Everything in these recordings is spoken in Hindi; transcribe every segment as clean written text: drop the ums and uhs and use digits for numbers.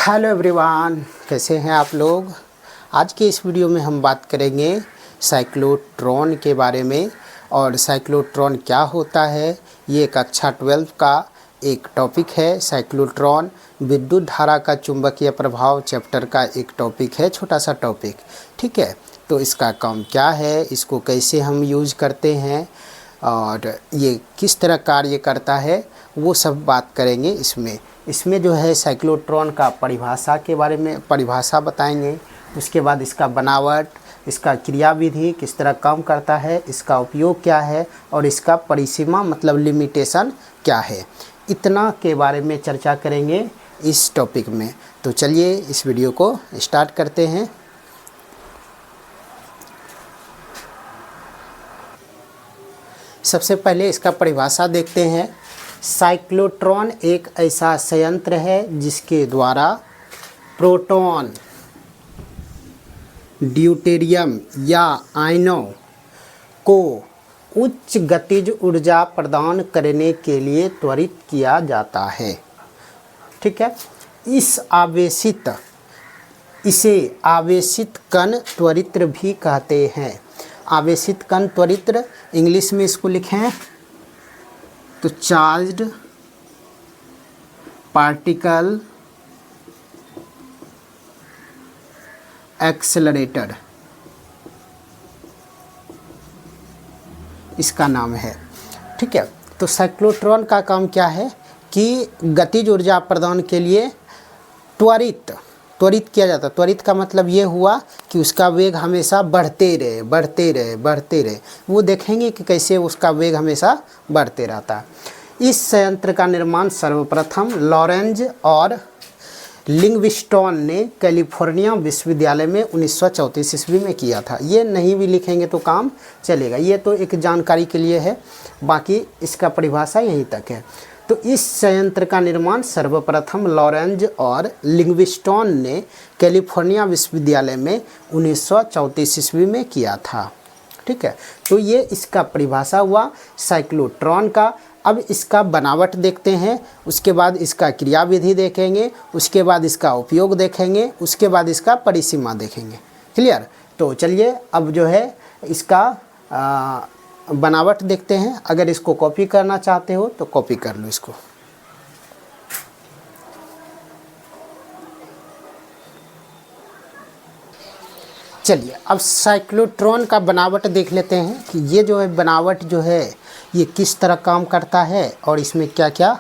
हेलो एवरीवन, कैसे हैं आप लोग। आज के इस वीडियो में हम बात करेंगे साइक्लोट्रॉन के बारे में। और साइक्लोट्रॉन क्या होता है, ये कक्षा 12 का एक टॉपिक है। साइक्लोट्रॉन विद्युत धारा का चुंबकीय प्रभाव चैप्टर का एक टॉपिक है, छोटा सा टॉपिक। ठीक है, तो इसका काम क्या है, इसको कैसे हम यूज़ करते हैं और ये किस तरह कार्य करता है, वो सब बात करेंगे इसमें जो है साइक्लोट्रॉन का परिभाषा के बारे में परिभाषा बताएंगे। उसके बाद इसका बनावट, इसका क्रियाविधि किस तरह काम करता है, इसका उपयोग क्या है और इसका परिसीमा मतलब लिमिटेशन क्या है, इतना के बारे में चर्चा करेंगे इस टॉपिक में। तो चलिए इस वीडियो को स्टार्ट करते हैं। सबसे पहले इसका परिभाषा देखते हैं। साइक्लोट्रॉन एक ऐसा संयंत्र है जिसके द्वारा प्रोटॉन, ड्यूटेरियम या आयनों को उच्च गतिज ऊर्जा प्रदान करने के लिए त्वरित किया जाता है। ठीक है, इसे आवेशित कण त्वरित्र भी कहते हैं। आवेशित कण त्वरित्र, इंग्लिश में इसको लिखें तो चार्ज्ड पार्टिकल एक्सेलरेटर इसका नाम है। ठीक है, तो साइक्लोट्रॉन का काम क्या है कि गतिज ऊर्जा प्रदान के लिए त्वरित किया जाता है। त्वरित का मतलब ये हुआ कि उसका वेग हमेशा बढ़ते रहे। वो देखेंगे कि कैसे उसका वेग हमेशा बढ़ते रहता है। इस संयंत्र का निर्माण सर्वप्रथम लॉरेंज और लिंगविस्टोन ने कैलिफोर्निया विश्वविद्यालय में 1934 ईस्वी में किया था। ये नहीं भी लिखेंगे तो काम चलेगा, ये तो एक जानकारी के लिए है, बाकी इसका परिभाषा यहीं तक है। तो इस संयंत्र का निर्माण सर्वप्रथम लॉरेंज और लिंगविस्टोन ने कैलिफोर्निया विश्वविद्यालय में 1934 ईस्वी में किया था। ठीक है, तो ये इसका परिभाषा हुआ साइक्लोट्रॉन का। अब इसका बनावट देखते हैं, उसके बाद इसका क्रियाविधि देखेंगे, उसके बाद इसका उपयोग देखेंगे, उसके बाद इसका परिसीमा देखेंगे। क्लियर। तो चलिए अब जो है इसका बनावट देखते हैं। अगर इसको कॉपी करना चाहते हो तो कॉपी कर लो इसको। चलिए अब साइक्लोट्रॉन का बनावट देख लेते हैं कि ये जो है बनावट जो है ये किस तरह काम करता है और इसमें क्या क्या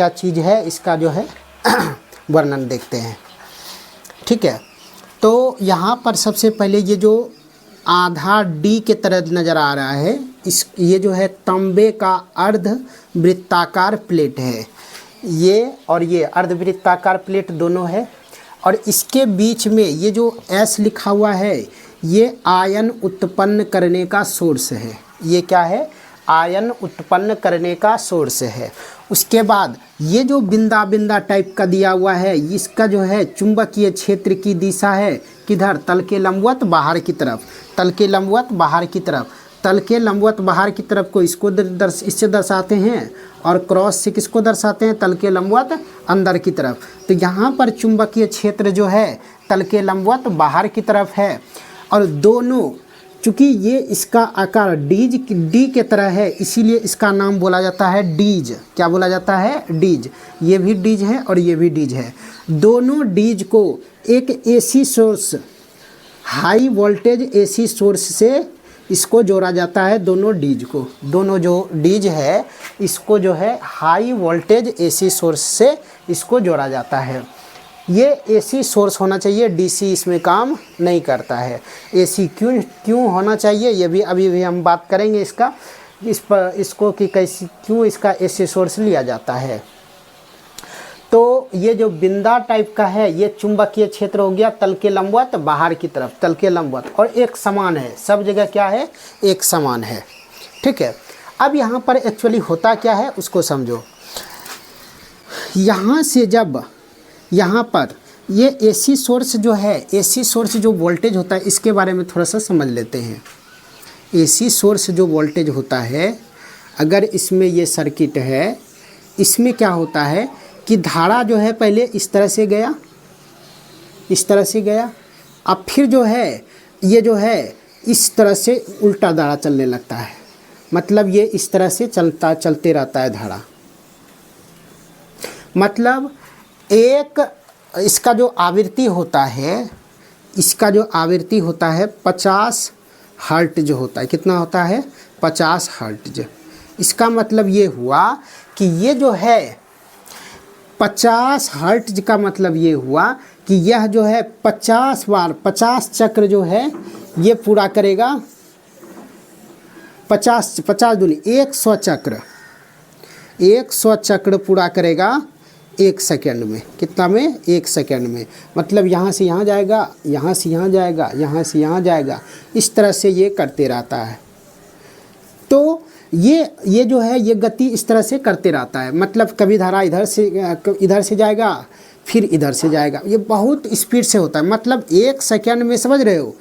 चीज़ है, इसका जो है वर्णन देखते हैं। ठीक है, तो यहाँ पर सबसे पहले ये जो आधा डी के तरह नज़र आ रहा है, ये जो है तांबे का अर्ध वृत्ताकार प्लेट है। ये और ये अर्ध वृत्ताकार प्लेट दोनों है और इसके बीच में ये जो एस लिखा हुआ है ये आयन उत्पन्न करने का सोर्स है। ये क्या है? आयन उत्पन्न करने का सोर्स है। उसके बाद ये जो बिंदा बिंदा टाइप का दिया हुआ है, इसका जो है चुंबकीय क्षेत्र की दिशा है किधर? तल के लंबवत बाहर की तरफ। तल के लंबवत बाहर की तरफ को इसको इससे दर्शाते हैं और क्रॉस से किसको दर्शाते हैं? तल के लंबवत अंदर की तरफ। तो यहाँ पर चुंबकीय क्षेत्र जो है तल के लंबवत बाहर की तरफ है और दोनों, चूँकि ये इसका आकार डी के तरह है इसीलिए इसका नाम बोला जाता है डीज। क्या बोला जाता है? डीज। ये भी डीज है और ये भी डीज है। दोनों डीज को एक AC source, high voltage AC source से इसको जोड़ा जाता है। दोनों जो डीज है इसको जो है हाई वोल्टेज एसी सोर्स से इसको जोड़ा जाता है। ये एसी सोर्स होना चाहिए, डीसी इसमें काम नहीं करता है। एसी क्यों होना चाहिए ये भी अभी हम बात करेंगे इसको कि कैसे क्यों इसका एसी सोर्स लिया जाता है। तो ये जो बिंदा टाइप का है ये चुंबकीय क्षेत्र हो गया तल के लंबवत बाहर की तरफ, तल के लंबवत, और एक समान है। सब जगह क्या है? एक समान है। ठीक है, अब यहाँ पर एक्चुअली होता क्या है उसको समझो। यहाँ से जब यहाँ पर ये एसी सोर्स जो है, एसी सोर्स जो वोल्टेज होता है इसके बारे में थोड़ा सा समझ लेते हैं। एसी सोर्स जो वोल्टेज होता है, अगर इसमें ये सर्किट है, इसमें क्या होता है कि धारा जो है पहले इस तरह से गया, इस तरह से गया, अब फिर जो है ये जो है इस तरह से उल्टा धारा चलने लगता है, मतलब ये इस तरह से चलते रहता है धारा। मतलब एक इसका जो आवृत्ति होता है, इसका जो आवृत्ति होता है 50 हर्ट्ज जो होता है, कितना होता है 50 हर्ट्ज। इसका मतलब ये हुआ कि ये जो है 50 हर्ट्ज का मतलब ये हुआ कि यह जो है 50 बार 50 चक्र जो है ये पूरा करेगा, 50 दूनी 100 चक्र, 100 चक्र पूरा करेगा 1 सेकेंड में। कितना में? 1 सेकेंड में। मतलब यहाँ से यहाँ जाएगा, यहाँ से यहाँ जाएगा, यहाँ से यहाँ जाएगा, इस तरह से ये करते रहता है। तो ये जो है ये गति इस तरह से करते रहता है। मतलब कभी धारा इधर से जाएगा, फिर इधर से जाएगा, ये बहुत स्पीड से होता है। मतलब 1 सेकेंड में, समझ रहे हो,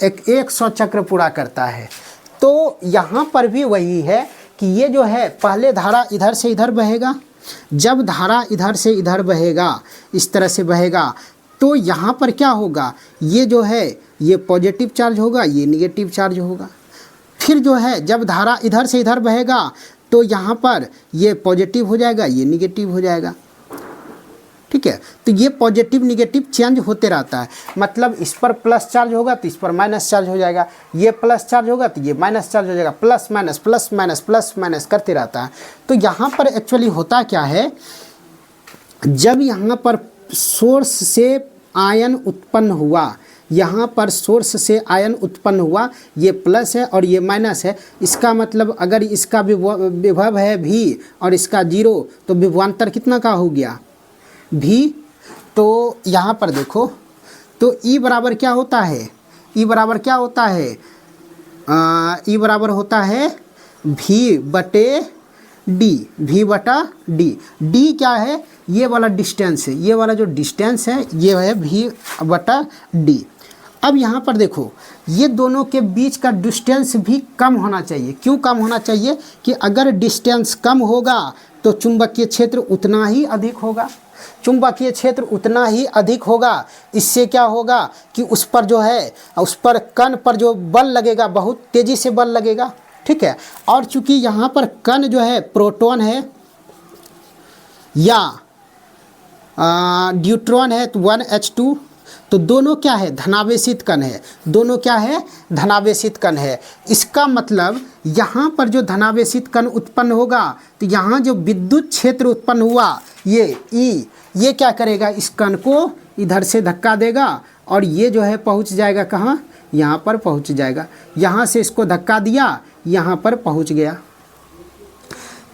100 चक्र पूरा करता है। तो यहाँ पर भी वही है कि ये जो है पहले धारा इधर से इधर बहेगा, जब धारा इधर से इधर बहेगा, इस तरह से बहेगा, तो यहाँ पर क्या होगा, ये जो है ये पॉजिटिव चार्ज होगा, ये निगेटिव चार्ज होगा। फिर जो है जब धारा इधर से इधर बहेगा तो यहाँ पर ये पॉजिटिव हो जाएगा, ये निगेटिव हो जाएगा। ठीक है, तो ये पॉजिटिव निगेटिव चेंज होते रहता है। मतलब इस पर प्लस चार्ज होगा तो इस पर माइनस चार्ज हो जाएगा, ये प्लस चार्ज होगा तो ये माइनस चार्ज हो जाएगा, plus minus plus minus plus minus करते रहता है। तो यहाँ पर एक्चुअली होता क्या है, जब यहाँ पर सोर्स से आयन उत्पन्न हुआ, यहाँ पर सोर्स से आयन उत्पन्न हुआ, ये प्लस है और ये माइनस है। इसका मतलब अगर इसका विभव है भी और इसका 0, तो विभवांतर कितना का हो गया, भी। तो यहाँ पर देखो, तो ई बराबर क्या होता है, ई बराबर क्या होता है, ई बराबर होता है भी बटे डी, भी बटा डी। डी क्या है, ये वाला डिस्टेंस है, ये वाला जो डिस्टेंस है ये है भी बटा डी। अब यहाँ पर देखो, ये दोनों के बीच का डिस्टेंस भी कम होना चाहिए। क्यों कम होना चाहिए, कि अगर डिस्टेंस कम होगा तो चुंबकीय क्षेत्र उतना ही अधिक होगा, चुंबकीय क्षेत्र उतना ही अधिक होगा। इससे क्या होगा कि उस पर जो है, उस पर कण पर जो बल लगेगा बहुत तेज़ी से बल लगेगा। ठीक है, और चूंकि यहाँ पर कण जो है प्रोटॉन है या न्यूट्रॉन है, तो 1H2, तो दोनों क्या है, धनावेशित कण है, दोनों क्या है, धनावेशित कण है। इसका मतलब यहाँ पर जो धनावेशित कण उत्पन्न होगा तो यहाँ जो विद्युत क्षेत्र उत्पन्न हुआ ये ई, ये क्या करेगा, इस कण को इधर से धक्का देगा और ये जो है पहुँच जाएगा कहाँ, यहाँ पर पहुँच जाएगा। यहाँ से इसको धक्का दिया, यहाँ पर पहुँच गया।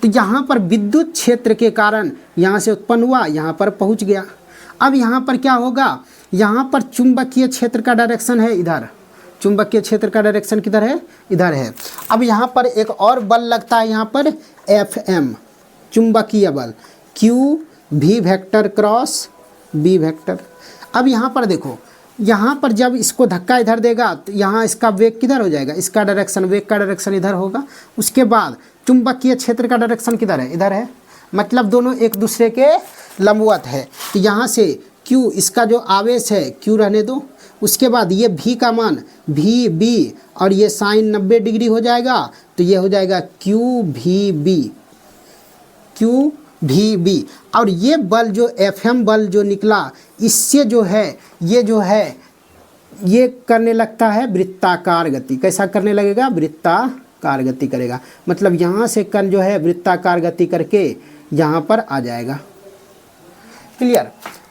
तो यहाँ पर विद्युत क्षेत्र के कारण यहाँ से उत्पन्न हुआ, यहाँ पर पहुँच गया। अब यहाँ पर क्या होगा, यहाँ पर चुंबकीय क्षेत्र का डायरेक्शन है इधर, चुंबकीय क्षेत्र का डायरेक्शन किधर है, इधर है। अब यहाँ पर एक और बल लगता है, यहाँ पर Fm चुंबकीय बल, Q V vector cross B vector. अब यहाँ पर देखो, यहाँ पर जब इसको धक्का इधर देगा तो यहाँ इसका वेग किधर हो जाएगा, इसका डायरेक्शन, वेग का डायरेक्शन इधर होगा। उसके बाद चुंबकीय क्षेत्र का डायरेक्शन किधर है, इधर है। मतलब दोनों एक दूसरे के लंबवत है। तो यहाँ से Q, इसका जो आवेश है Q रहने दो। उसके बाद ये V का मान भी B और ये साइन 90 डिग्री हो जाएगा, तो ये हो जाएगा QVB, QVB। और ये बल जो Fm बल जो निकला, इससे जो है ये करने लगता है वृत्ताकार गति। कैसा करने लगेगा, वृत्ताकार गति करेगा। मतलब यहाँ से कण जो है वृत्ताकार गति करके यहाँ पर आ जाएगा। क्लियर।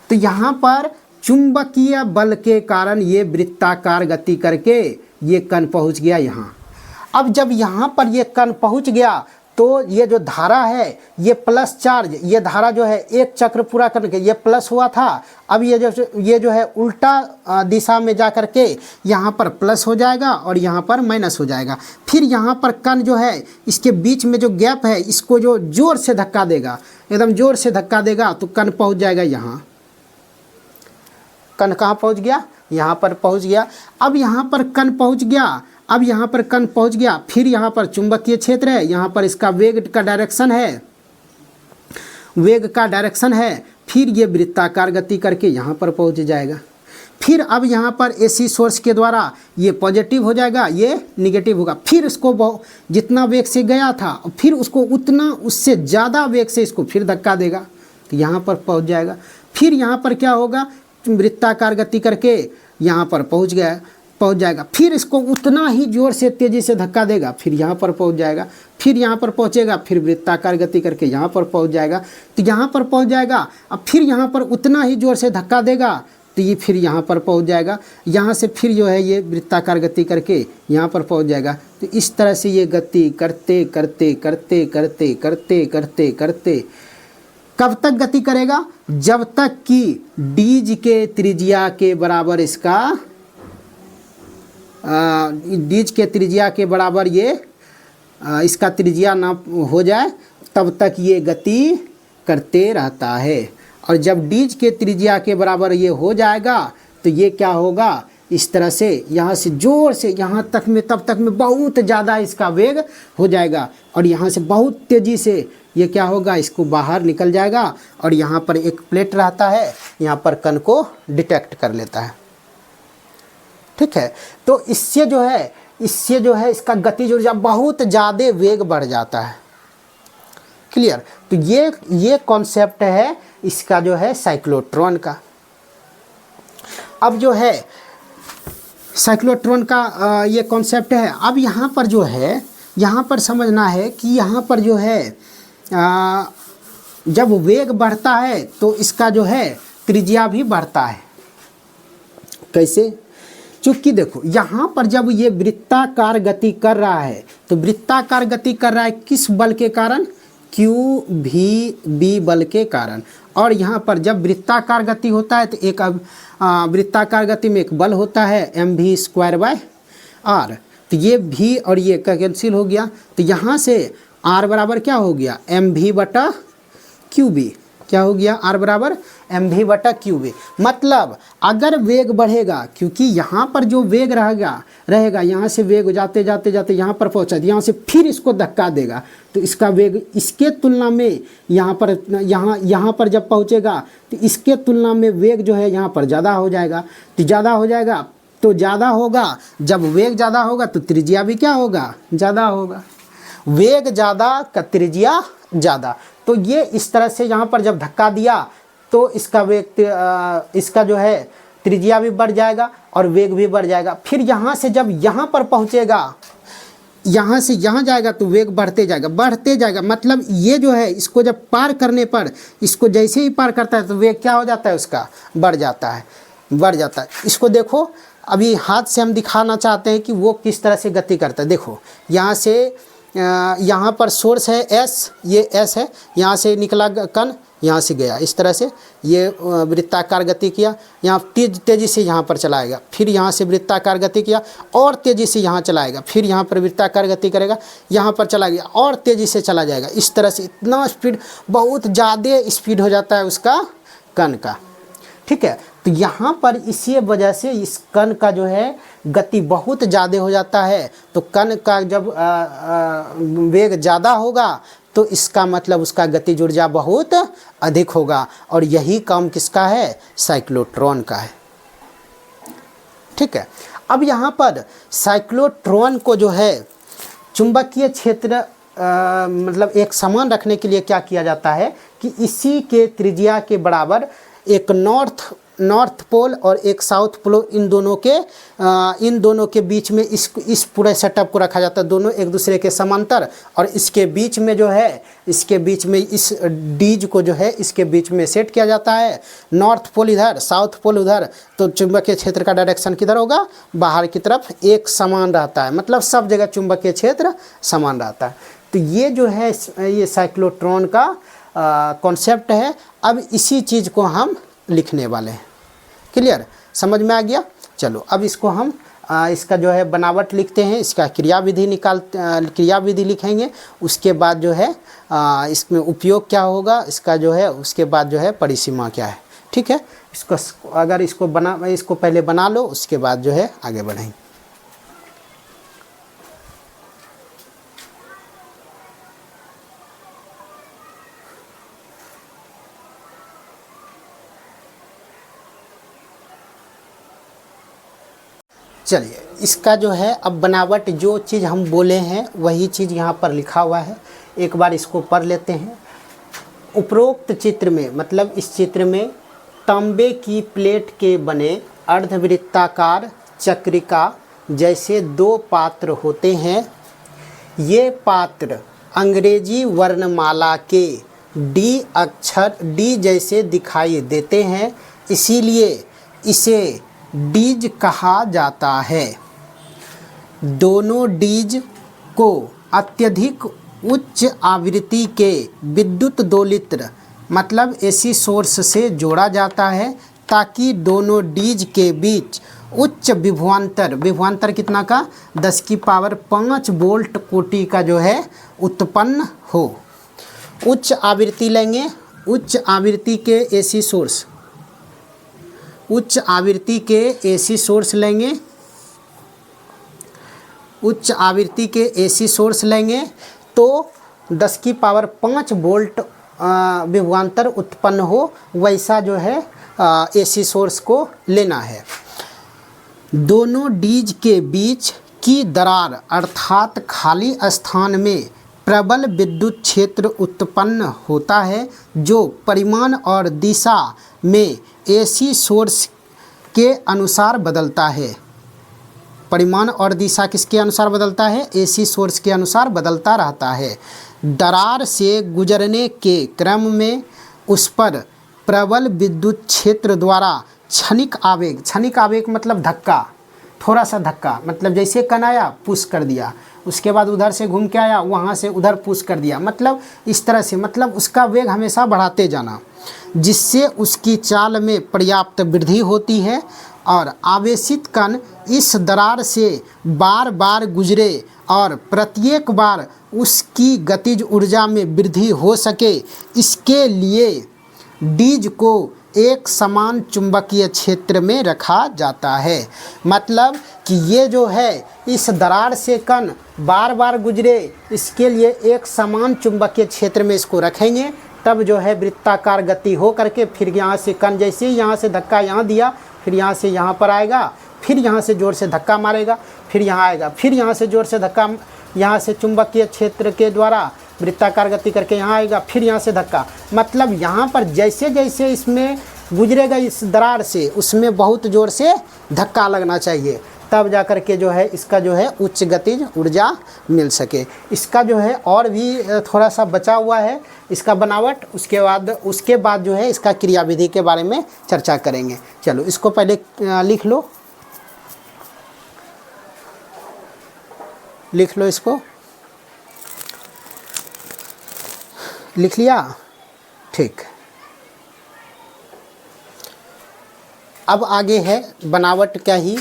तो यहाँ पर चुंबकीय बल के कारण ये वृत्ताकार गति करके ये कण पहुँच गया यहाँ। अब जब यहाँ पर ये कण पहुँच गया तो ये जो धारा है ये प्लस चार्ज, ये धारा जो है एक चक्र पूरा करने के ये प्लस हुआ था। अब ये जो है उल्टा दिशा में जा कर के यहाँ पर प्लस हो जाएगा और यहाँ पर माइनस हो जाएगा। फिर यहाँ पर कण जो है इसके बीच में जो गैप है इसको जो जोर से धक्का देगा, एकदम जोर से धक्का देगा तो कण पहुँच जाएगा यहाँ। कण कहाँ पहुँच गया, यहाँ पर पहुँच गया। अब यहाँ पर कण पहुँच गया, अब यहाँ पर कण पहुँच गया। फिर यहाँ पर चुंबकीय क्षेत्र है, यहाँ पर इसका वेग का डायरेक्शन है, वेग का डायरेक्शन है। फिर ये वृत्ताकार गति करके यहाँ पर पहुँच जाएगा। फिर अब यहाँ पर एसी सोर्स के द्वारा ये पॉजिटिव हो जाएगा, ये निगेटिव होगा। फिर इसको जितना वेग से गया था फिर उसको उतना उससे ज़्यादा वेग से इसको फिर धक्का देगा तो यहाँ पर पहुँच जाएगा। फिर यहाँ पर क्या होगा, वृत्ताकार गति करके यहाँ पर पहुँच जाएगा। फिर इसको उतना ही ज़ोर से तेज़ी से धक्का देगा, फिर यहाँ पर पहुँच जाएगा। फिर यहाँ पर पहुँचेगा, फिर वृत्ताकार गति करके यहाँ पर पहुँच जाएगा तो यहाँ पर पहुँच जाएगा। अब फिर यहाँ पर उतना ही ज़ोर से धक्का देगा तो ये फिर यहाँ पर पहुँच जाएगा। यहाँ से फिर जो है ये वृत्ताकार गति करके यहाँ पर पहुँच जाएगा। तो इस तरह से ये गति करते करते करते करते करते करते करते कब तक गति करेगा, जब तक कि डीज के त्रिज्या के बराबर इसका डीज के त्रिज्या के बराबर ये इसका त्रिज्या ना हो जाए तब तक ये गति करते रहता है। और जब डीज के त्रिज्या के बराबर ये हो जाएगा तो ये क्या होगा, इस तरह से यहाँ से ज़ोर से यहाँ तक में तब तक में बहुत ज़्यादा इसका वेग हो जाएगा और यहाँ से बहुत तेज़ी से ये क्या होगा, इसको बाहर निकल जाएगा और यहाँ पर एक प्लेट रहता है, यहाँ पर कण को डिटेक्ट कर लेता है। ठीक है, तो इससे जो है इसका गतिज ऊर्जा बहुत ज़्यादा वेग बढ़ जाता है। क्लियर, तो ये कॉन्सेप्ट है इसका जो है साइक्लोट्रॉन का। अब जो है साइक्लोट्रॉन का ये कॉन्सेप्ट है। अब यहाँ पर जो है यहाँ पर समझना है कि यहाँ पर जो है जब वेग बढ़ता है तो इसका जो है त्रिज्या भी बढ़ता है। कैसे, चूँकि देखो यहाँ पर जब ये वृत्ताकार गति कर रहा है तो वृत्ताकार गति कर रहा है किस बल के कारण, QVB बल के कारण। और यहाँ पर जब वृत्ताकार गति होता है तो एक वृत्ताकार गति में एक बल होता है mv²/r। तो ये v और ये का कैंसिल हो गया तो यहाँ से r बराबर क्या हो गया, mv/qb। क्या हो गया, r बराबर mv/qb। मतलब अगर वेग बढ़ेगा, क्योंकि यहाँ पर जो वेग रहेगा यहाँ से वेग जाते जाते जाते यहाँ पर पहुँचा, यहाँ से फिर इसको धक्का देगा तो इसका वेग इसके तुलना में यहाँ पर जब पहुँचेगा तो इसके तुलना में वेग जो है यहाँ पर ज़्यादा हो जाएगा। तो ज़्यादा होगा, जब वेग ज़्यादा होगा तो त्रिज्या भी क्या होगा, ज़्यादा होगा। वेग ज़्यादा का त्रिज्या ज़्यादा। तो ये इस तरह से यहाँ पर जब धक्का दिया तो इसका वेग इसका जो है त्रिज्या भी बढ़ जाएगा और वेग भी बढ़ जाएगा। फिर यहाँ से जब यहाँ पर पहुँचेगा, यहाँ से यहाँ जाएगा तो वेग बढ़ते जाएगा। मतलब ये जो है इसको जब पार करने पर, इसको जैसे ही पार करता है तो वेग क्या हो जाता है, उसका बढ़ जाता है। इसको देखो, अभी हाथ से हम दिखाना चाहते हैं कि वो किस तरह से गति करता है। देखो यहाँ से यहाँ पर सोर्स है S, ये S है, यहाँ से निकला कण यहाँ से गया, इस तरह से ये वृत्ताकार गति किया, यहाँ तेज़ी से यहाँ पर चलाएगा। फिर यहाँ से वृत्ताकार गति किया और तेज़ी से यहाँ चलाएगा। फिर यहाँ पर वृत्ताकार गति करेगा, यहाँ पर चला गया और तेज़ी से चला जाएगा। इस तरह से इतना स्पीड, बहुत ज़्यादा स्पीड हो जाता है उसका कण का। ठीक है, तो यहाँ पर इसी वजह से इस कण का जो है गति बहुत ज़्यादा हो जाता है। तो कण का जब वेग ज़्यादा होगा तो इसका मतलब उसका गतिज ऊर्जा बहुत अधिक होगा और यही काम किसका है, साइक्लोट्रॉन का है। ठीक है, अब यहाँ पर साइक्लोट्रॉन को जो है चुंबकीय क्षेत्र मतलब एक समान रखने के लिए क्या किया जाता है कि इसी के त्रिज्या के बराबर एक नॉर्थ पोल और एक साउथ पोल, इन दोनों के बीच में इस पूरे सेटअप को रखा जाता है। दोनों एक दूसरे के समांतर और इसके बीच में जो है, इसके बीच में इस डीज को जो है इसके बीच में सेट किया जाता है। नॉर्थ पोल इधर, साउथ पोल उधर, तो चुंबकीय क्षेत्र का डायरेक्शन किधर होगा, बाहर की तरफ एक समान रहता है। मतलब सब जगह चुंबकीय क्षेत्र समान रहता है। तो ये जो है ये साइक्लोट्रॉन का कॉन्सेप्ट है। अब इसी चीज़ को हम लिखने वाले हैं। क्लियर, समझ में आ गया। चलो अब इसको हम इसका जो है बनावट लिखते हैं, इसका क्रियाविधि लिखेंगे। उसके बाद जो है इसमें उपयोग क्या होगा इसका जो है, उसके बाद जो है परिसीमा क्या है। ठीक है, इसको अगर इसको पहले बना लो, उसके बाद जो है आगे बढ़ेंगे। चलिए इसका जो है अब बनावट, जो चीज़ हम बोले हैं वही चीज़ यहाँ पर लिखा हुआ है, एक बार इसको पढ़ लेते हैं। उपरोक्त चित्र में, मतलब इस चित्र में तांबे की प्लेट के बने अर्धवृत्ताकार चक्रिका जैसे 2 पात्र होते हैं। ये पात्र अंग्रेजी वर्णमाला के डी अक्षर डी जैसे दिखाई देते हैं, इसीलिए इसे डीज कहा जाता है। दोनों डीज को अत्यधिक उच्च आवृत्ति के विद्युत दोलित्र मतलब एसी सोर्स से जोड़ा जाता है ताकि दोनों डीज के बीच उच्च विभवांतर, विभवांतर कितना का 10 की पावर 5 वोल्ट कोटि का जो है उत्पन्न हो। उच्च आवृत्ति लेंगे, उच्च आवृत्ति के एसी सोर्स, उच्च आवृत्ति के एसी सोर्स लेंगे, उच्च आवृत्ति के एसी सोर्स लेंगे तो 10 की पावर 5 वोल्ट विभवांतर उत्पन्न हो, वैसा जो है एसी सोर्स को लेना है। दोनों डीज के बीच की दरार अर्थात खाली स्थान में प्रबल विद्युत क्षेत्र उत्पन्न होता है जो परिमाण और दिशा में एसी सोर्स के अनुसार बदलता है। परिमाण और दिशा किसके अनुसार बदलता है? एसी सोर्स के अनुसार बदलता रहता है। दरार से गुजरने के क्रम में उस पर प्रबल विद्युत क्षेत्र द्वारा क्षणिक आवेग, क्षणिक आवेग मतलब धक्का, थोड़ा सा धक्का, मतलब जैसे कण आया पुश कर दिया, उसके बाद उधर से घूम के आया वहाँ से उधर पुश कर दिया, मतलब इस तरह से, मतलब उसका वेग हमेशा बढ़ाते जाना, जिससे उसकी चाल में पर्याप्त वृद्धि होती है और आवेशित कण इस दरार से बार बार गुजरे और प्रत्येक बार उसकी गतिज ऊर्जा में वृद्धि हो सके, इसके लिए डीज को एक समान चुंबकीय क्षेत्र में रखा जाता है। मतलब कि ये जो है इस दरार से कण बार बार गुजरे, इसके लिए एक समान चुंबकीय क्षेत्र में इसको रखेंगे, तब जो है वृत्ताकार गति हो करके फिर यहाँ से कण जैसे ही यहाँ से धक्का यहाँ दिया, फिर यहाँ से यहाँ पर आएगा, फिर यहाँ से ज़ोर से धक्का मारेगा, फिर यहाँ आएगा, फिर यहाँ से ज़ोर से धक्का, यहाँ से चुंबकीय क्षेत्र के द्वारा वृत्ताकार गति करके यहाँ आएगा, फिर यहाँ से धक्का, मतलब यहाँ पर जैसे जैसे इसमें गुजरेगा इस दरार से, उसमें बहुत ज़ोर से धक्का लगना चाहिए, तब जा कर के जो है इसका जो है उच्च गतिज ऊर्जा मिल सके। इसका जो है और भी थोड़ा सा बचा हुआ है इसका बनावट, उसके बाद जो है इसका क्रियाविधि के बारे में चर्चा करेंगे। चलो इसको पहले लिख लो, लिख लो, इसको लिख लिया, ठीक। अब आगे है बनावट क्या ही,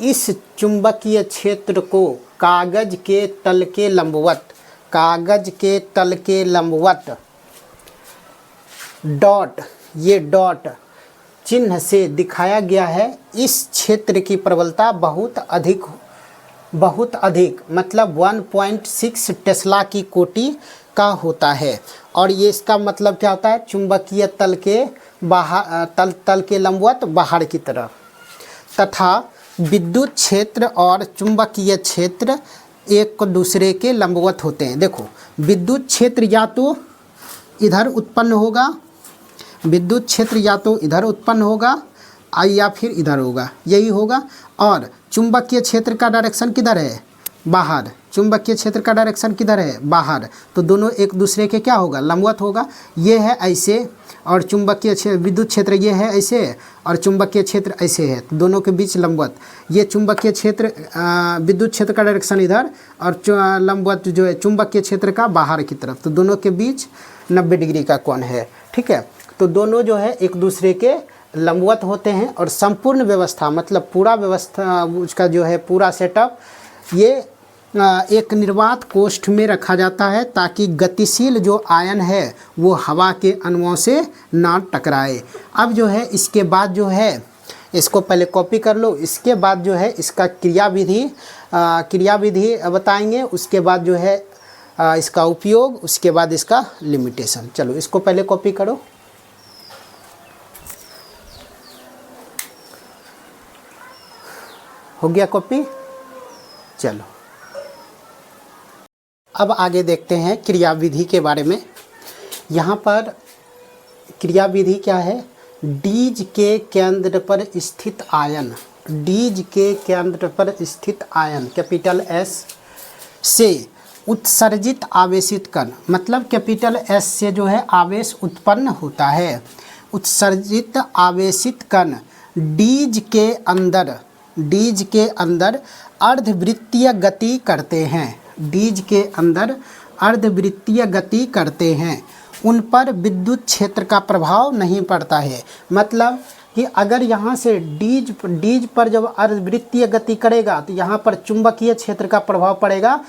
इस चुंबकीय क्षेत्र को कागज के तल के लंबवत, कागज के तल के लंबवत डॉट, ये डॉट चिन्ह से दिखाया गया है। इस क्षेत्र की प्रबलता बहुत अधिक मतलब 1.6 टेस्ला की कोटि का होता है। और ये इसका मतलब क्या होता है? चुंबकीय तल के बाहर, तल के लंबवत बाहर की तरफ, तथा विद्युत क्षेत्र और चुंबकीय क्षेत्र एक दूसरे के लंबवत होते हैं। देखो विद्युत क्षेत्र या तो इधर उत्पन्न होगा, विद्युत क्षेत्र या तो इधर उत्पन्न होगा या फिर इधर होगा, यही होगा। और चुंबकीय क्षेत्र का डायरेक्शन किधर है? बाहर। चुंबकीय क्षेत्र का डायरेक्शन किधर है? बाहर। तो दोनों एक दूसरे के क्या होगा? लंबवत होगा। ये है ऐसे और चुंबकीय क्षेत्र, विद्युत क्षेत्र ये है ऐसे और चुंबकीय क्षेत्र ऐसे है, तो दोनों के बीच लंबवत। ये चुंबकीय क्षेत्र, विद्युत क्षेत्र का डायरेक्शन इधर और लंबवत जो है चुंबकीय क्षेत्र का बाहर की तरफ, तो दोनों के बीच 90 डिग्री का कोण है। ठीक है, तो दोनों जो है एक दूसरे के लंबवत होते हैं। और संपूर्ण व्यवस्था मतलब पूरा व्यवस्था उसका जो है पूरा सेटअप ये एक निर्वात कोष्ठ में रखा जाता है ताकि गतिशील जो आयन है वो हवा के अणुओं से ना टकराए। अब जो है इसके बाद जो है इसको पहले कॉपी कर लो, इसके बाद जो है इसका क्रियाविधि बताएंगे, उसके बाद जो है इसका उपयोग, उसके बाद इसका लिमिटेशन। चलो इसको पहले कॉपी करो। हो गया कॉपी। चलो अब आगे देखते हैं क्रियाविधि के बारे में। यहाँ पर क्रियाविधि क्या है, डीज के केंद्र पर स्थित आयन, डीज के केंद्र पर स्थित आयन कैपिटल एस से उत्सर्जित आवेशित कण, मतलब कैपिटल एस से जो है आवेश उत्पन्न होता है। उत्सर्जित आवेशित कण डीज के अंदर अर्धवृत्तीय गति करते हैं, डीज के अंदर अर्धवृत्तीय गति करते हैं। उन पर विद्युत क्षेत्र का प्रभाव नहीं पड़ता है। मतलब कि अगर यहाँ से डीज पर जब अर्धवृत्तीय गति करेगा तो यहाँ पर चुंबकीय क्षेत्र का प्रभाव पड़ेगा,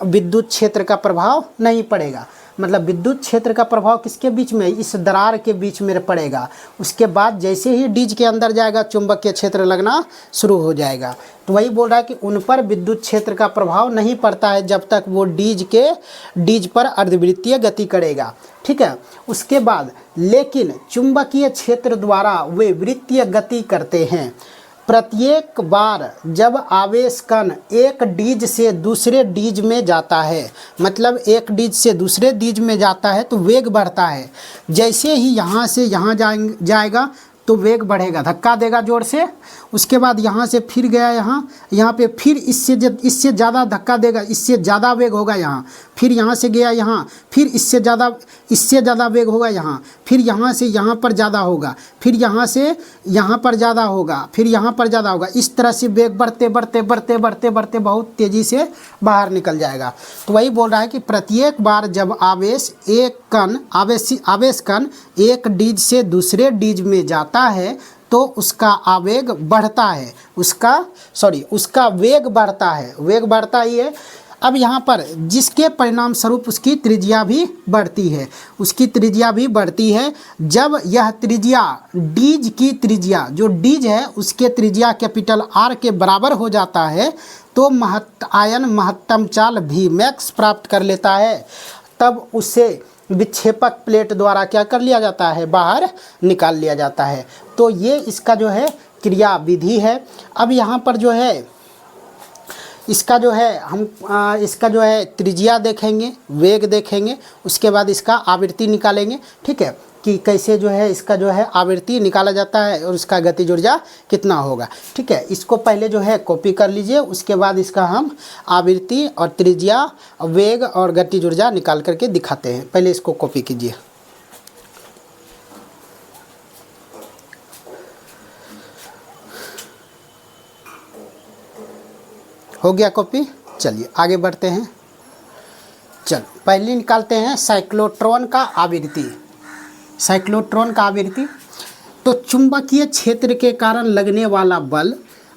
विद्युत क्षेत्र का प्रभाव नहीं पड़ेगा। मतलब विद्युत क्षेत्र का प्रभाव किसके बीच में, इस दरार के बीच में पड़ेगा। उसके बाद जैसे ही डीज के अंदर जाएगा चुंबकीय क्षेत्र लगना शुरू हो जाएगा। तो वही बोल रहा है कि उन पर विद्युत क्षेत्र का प्रभाव नहीं पड़ता है जब तक वो डीज पर अर्धवृत्तीय गति करेगा। ठीक है। उसके बाद लेकिन चुंबकीय क्षेत्र द्वारा वे वृत्तीय गति करते हैं। प्रत्येक बार जब आवेश कण एक डीज से दूसरे डीज में जाता है, मतलब एक डीज से दूसरे डीज में जाता है तो वेग बढ़ता है। जैसे ही यहाँ से यहाँ जाएगा तो वेग बढ़ेगा, धक्का देगा जोर से। उसके बाद यहाँ से फिर गया यहाँ पे फिर इससे ज़्यादा धक्का देगा, इससे ज़्यादा वेग होगा यहाँ। फिर यहाँ से गया यहाँ, फिर इससे ज़्यादा वेग होगा यहाँ। फिर यहाँ से यहाँ पर ज़्यादा होगा, फिर यहाँ से यहाँ पर ज़्यादा होगा, फिर यहाँ पर ज़्यादा होगा। इस तरह से वेग बढ़ते बहुत तेज़ी से बाहर निकल जाएगा। तो वही बोल रहा है कि प्रत्येक बार जब आवेश कण एक डीज से दूसरे डीज में जाता है तो उसका आवेग बढ़ता है, उसका वेग बढ़ता है, वेग बढ़ता ही है। अब यहाँ पर जिसके परिणाम स्वरूप उसकी त्रिज्या भी बढ़ती है, उसकी त्रिज्या भी बढ़ती है। जब यह त्रिज्या डीज की त्रिज्या, जो डीज है उसके त्रिज्या कैपिटल आर के बराबर हो जाता है तो आयन महत्तम चाल भी मैक्स प्राप्त कर लेता है। तब उसे विक्षेपक प्लेट द्वारा क्या कर लिया जाता है, बाहर निकाल लिया जाता है। तो ये इसका जो है क्रिया विधि है। अब यहाँ पर जो है इसका जो है त्रिज्या देखेंगे, वेग देखेंगे, उसके बाद इसका आवृत्ति निकालेंगे। ठीक है, कि कैसे जो है इसका जो है आवृत्ति निकाला जाता है और उसका गतिज ऊर्जा कितना होगा। ठीक है, इसको पहले जो है कॉपी कर लीजिए, उसके बाद इसका हम आवृत्ति और त्रिज्या, वेग और गतिज ऊर्जा निकाल करके दिखाते हैं। पहले इसको कॉपी कीजिए। हो गया कॉपी। चलिए आगे बढ़ते हैं। चलो पहले निकालते हैं साइक्लोट्रॉन का आवृत्ति। साइक्लोट्रॉन का आवृत्ति, तो चुंबकीय क्षेत्र के कारण लगने वाला बल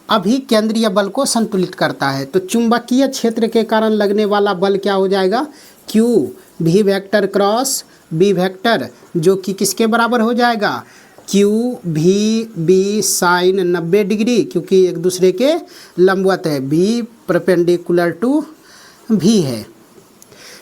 अभिकेंद्रीय बल को संतुलित करता है। तो चुंबकीय क्षेत्र के कारण लगने वाला बल क्या हो जाएगा, Q V vector cross B vector, जो कि किसके बराबर हो जाएगा, Q V B sine 90 degree, क्योंकि एक दूसरे के लंबवत है। V परपेंडिकुलर टू V है।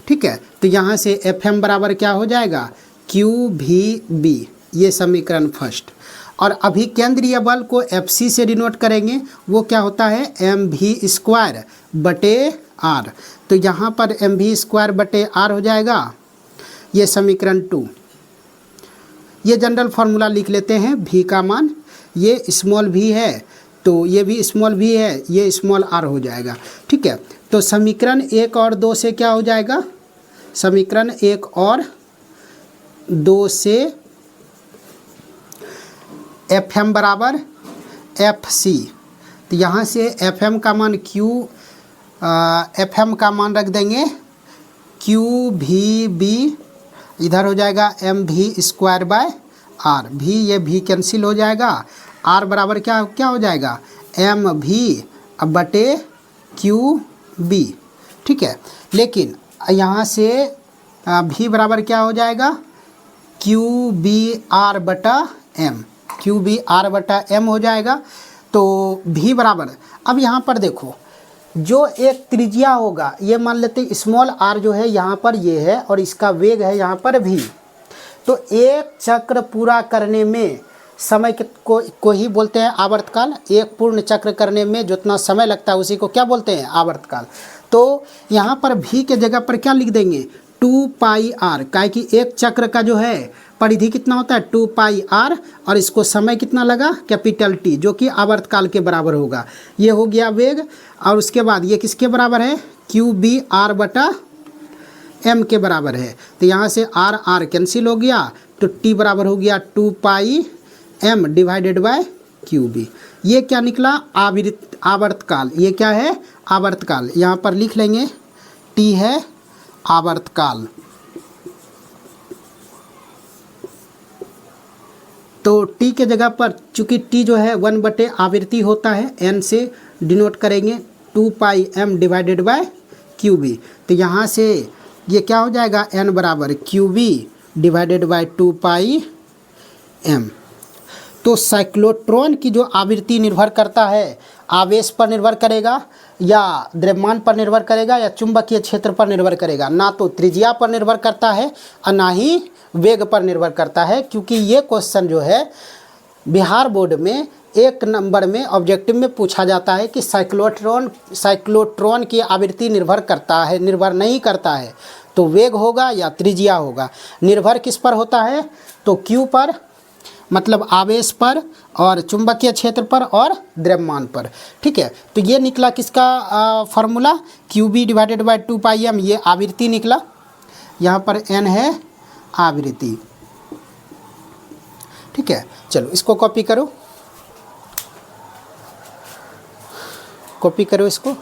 ठीक है, तो यहाँ से FM बराबर क्या हो जाएगा, Q V B, ये समीकरण फर्स्ट। और अभिकेंद्रीय बल को FC से डिनोट करेंगे, वो क्या होता है, mv स्क्वायर बटे r। तो यहाँ पर mv स्क्वायर बटे r हो जाएगा, ये समीकरण 2। ये जनरल फार्मूला लिख लेते हैं, v का मान, ये स्मॉल v है तो ये भी स्मॉल v है, ये स्मॉल r हो जाएगा। ठीक है, तो समीकरण 1 और 2 से क्या हो जाएगा, समीकरण 1 और 2 से FM बराबर FC। तो यहाँ से FM का मान FM का मान रख देंगे QVB, इधर हो जाएगा mv square by r। v ये v कैंसिल हो जाएगा, r बराबर क्या हो जाएगा, mv बटे QB। ठीक है, लेकिन यहाँ से v बराबर क्या हो जाएगा, QBR बटा m, QBR बटा m हो जाएगा। तो v बराबर, अब यहाँ पर देखो जो एक त्रिज्या होगा, ये मान लेते हैं स्मॉल r जो है यहाँ पर ये है, और इसका वेग है यहाँ पर v। तो एक चक्र पूरा करने में समय को ही बोलते हैं आवर्तकाल। एक पूर्ण चक्र करने में जितना समय लगता है उसी को क्या बोलते हैं, आवर्तकाल। तो यहाँ पर भी के जगह पर क्या लिख देंगे, 2 पाई आर, काहे कि एक चक्र का जो है परिधि कितना होता है 2 पाई आर, और इसको समय कितना लगा कैपिटल टी, जो कि आवर्तकाल के बराबर होगा। ये हो गया वेग, और उसके बाद ये किसके बराबर है, क्यू बी आर बटा एम के बराबर है। तो यहाँ से आर आर कैंसिल हो गया, तो टी बराबर हो गया 2 pi m divided by q B. ये क्या निकला, आवर्तकाल। ये क्या है, आवर्तकाल। यहाँ पर लिख लेंगे टी है आवर्तकाल। तो टी के जगह पर चूंकि टी जो है 1 आवृत्ति होता है, एन से डिनोट करेंगे 2 pi m divided by q B. तो यहाँ से ये क्या हो जाएगा, एन बराबर q B divided by 2 pi m. तो साइक्लोट्रॉन की जो आवृत्ति निर्भर करता है, आवेश पर निर्भर करेगा या द्रव्यमान पर निर्भर करेगा या चुंबकीय क्षेत्र पर निर्भर करेगा, ना तो त्रिज्या पर निर्भर करता है और ना ही वेग पर निर्भर करता है। क्योंकि ये क्वेश्चन जो है बिहार बोर्ड में 1 नंबर में ऑब्जेक्टिव में पूछा जाता है कि साइक्लोट्रॉन की आवृत्ति निर्भर करता है, निर्भर नहीं करता है तो वेग होगा या त्रिज्या होगा। निर्भर किस पर होता है, तो क्यू पर, मतलब आवेश पर, और चुंबकीय क्षेत्र पर और द्रव्यमान पर। ठीक है, तो ये निकला किसका formula, Q B divided by 2 pi M, ये आवृत्ति निकला। यहाँ पर एन है आवृत्ति। ठीक है, चलो इसको कॉपी करो, कॉपी करो इसको।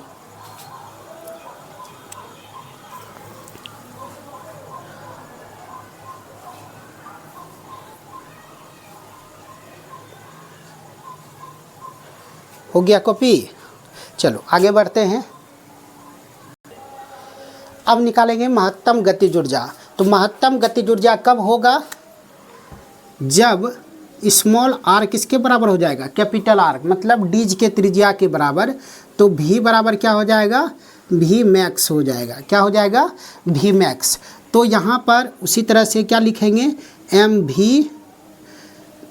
हो गया कॉपी। चलो आगे बढ़ते हैं। अब निकालेंगे महत्तम गतिज ऊर्जा। तो महत्तम गतिज ऊर्जा कब होगा, जब स्मॉल आर किसके बराबर हो जाएगा, कैपिटल आर, मतलब डीज के त्रिज्या के बराबर। तो भी बराबर क्या हो जाएगा, भी मैक्स हो जाएगा। क्या हो जाएगा, भी मैक्स। तो यहाँ पर उसी तरह से क्या लिखेंगे, एम भी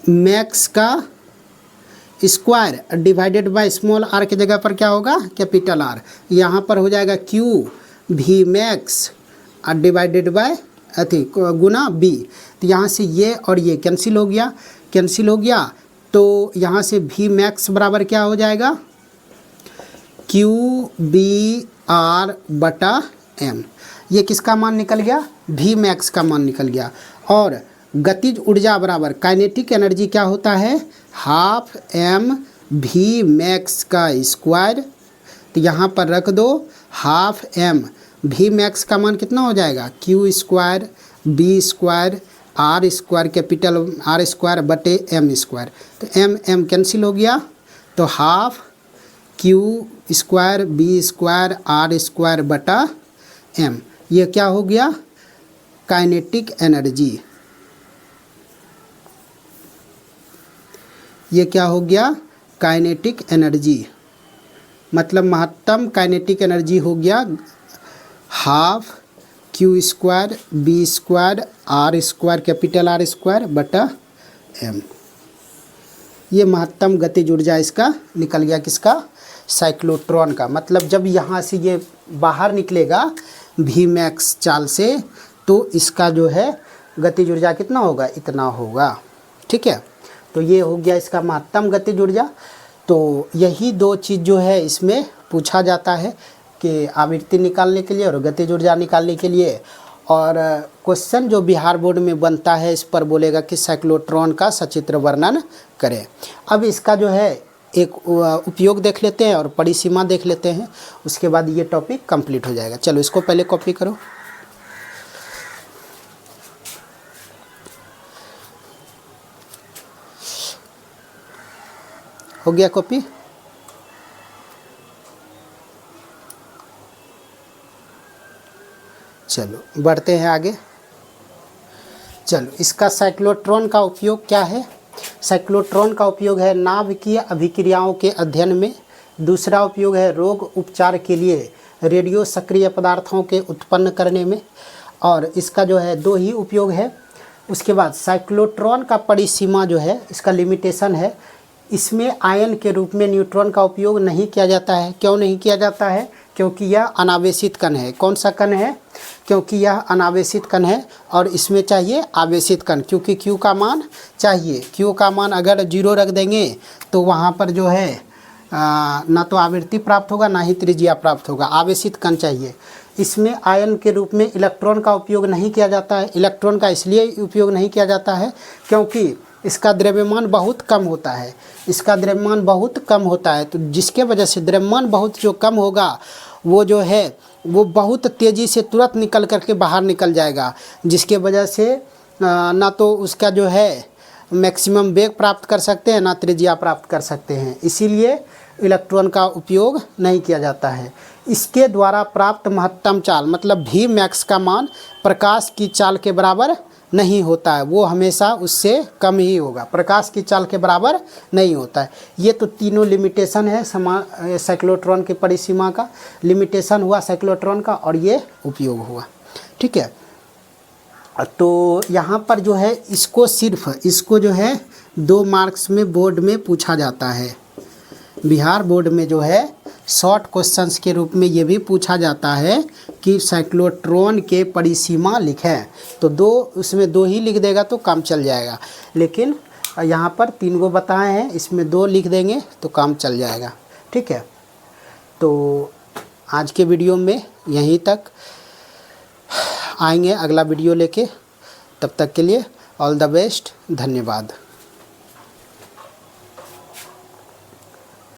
मैक्स का square divided by small R के जगह पर क्या होगा, कैपिटल आर। यहाँ पर हो जाएगा Q V max divided by गुना बी। तो यहाँ से ये और ये कैंसिल हो गया, कैंसिल हो गया। तो यहाँ से भी मैक्स बराबर क्या हो जाएगा, क्यू बी आर बटा एम। ये किसका मान निकल गया, भी मैक्स का मान निकल गया। और गतिज ऊर्जा बराबर काइनेटिक एनर्जी क्या होता है, हाफ एम भी मैक्स का स्क्वायर। तो यहाँ पर रख दो हाफ एम, भी मैक्स का मान कितना हो जाएगा, Q square B square R square, capital R square बटे एम स्क्वायर। तो एम एम कैंसिल हो गया, तो half Q square B square R square बटा एम। ये क्या हो गया, काइनेटिक एनर्जी। ये क्या हो गया, काइनेटिक एनर्जी, मतलब महत्तम काइनेटिक एनर्जी हो गया half Q square B square R square capital R square बटा एम। ये महत्तम गतिज ऊर्जा इसका निकल गया, किसका, साइक्लोट्रॉन का। मतलब जब यहाँ से ये बाहर निकलेगा भी मैक्स चाल से, तो इसका जो है गतिज ऊर्जा कितना होगा, इतना होगा। ठीक है, तो ये हो गया इसका महत्तम गतिज ऊर्जा। तो यही 2 चीज़ जो है इसमें पूछा जाता है कि आवृत्ति निकालने के लिए और गतिज ऊर्जा निकालने के लिए। और क्वेश्चन जो बिहार बोर्ड में बनता है इस पर बोलेगा कि साइक्लोट्रॉन का सचित्र वर्णन करें। अब इसका जो है एक उपयोग देख लेते हैं और परिसीमा देख लेते हैं, उसके बाद ये टॉपिक कंप्लीट हो जाएगा। चलो इसको पहले कॉपी करो। हो गया कॉपी। चलो बढ़ते हैं आगे। चलो इसका साइक्लोट्रॉन का उपयोग क्या है। साइक्लोट्रॉन का उपयोग है नाभिकीय अभिक्रियाओं के अध्ययन में। दूसरा उपयोग है रोग उपचार के लिए रेडियो सक्रिय पदार्थों के उत्पन्न करने में। और इसका जो है 2 ही उपयोग है, उसके बाद साइक्लोट्रॉन का परिसीमा जो है, इसका लिमिटेशन है, इसमें आयन के रूप में न्यूट्रॉन का उपयोग नहीं किया जाता है। क्यों नहीं किया जाता है? क्योंकि यह अनावेशित कण है। कौन सा कण है? क्योंकि यह अनावेशित कण है और इसमें चाहिए आवेशित कण, क्योंकि Q का मान चाहिए। Q का मान अगर 0 रख देंगे तो वहाँ पर जो है ना तो आवृत्ति प्राप्त होगा ना ही त्रिज्या प्राप्त होगा। आवेशित कण चाहिए। इसमें आयन के रूप में इलेक्ट्रॉन का उपयोग नहीं किया जाता है। इलेक्ट्रॉन का इसलिए उपयोग नहीं किया जाता है क्योंकि इसका द्रव्यमान बहुत कम होता है। इसका द्रव्यमान बहुत कम होता है, तो जिसके वजह से द्रव्यमान बहुत जो कम होगा वो जो है वो बहुत तेज़ी से तुरंत निकल करके बाहर निकल जाएगा, जिसके वजह से ना तो उसका जो है मैक्सिमम वेग प्राप्त कर सकते हैं ना त्रिज्या प्राप्त कर सकते हैं। इसीलिए इलेक्ट्रॉन का उपयोग नहीं किया जाता है। इसके द्वारा प्राप्त महत्तम चाल मतलब V मैक्स का मान प्रकाश की चाल के बराबर नहीं होता है, वो हमेशा उससे कम ही होगा, प्रकाश की चाल के बराबर नहीं होता है। ये तो तीनों लिमिटेशन है साइक्लोट्रॉन की परिसीमा का। लिमिटेशन हुआ साइक्लोट्रॉन का और ये उपयोग हुआ। ठीक है, तो यहाँ पर जो है इसको जो है 2 मार्क्स में बोर्ड में पूछा जाता है। बिहार बोर्ड में जो है शॉर्ट क्वेश्चंस के रूप में ये भी पूछा जाता है कि साइक्लोट्रॉन के परिसीमा लिखें, तो उसमें 2 ही लिख देगा तो काम चल जाएगा। लेकिन यहाँ पर 3 गो बताए हैं, इसमें 2 लिख देंगे तो काम चल जाएगा। ठीक है, तो आज के वीडियो में यहीं तक, आएंगे अगला वीडियो लेके। तब तक के लिए ऑल द बेस्ट, धन्यवाद।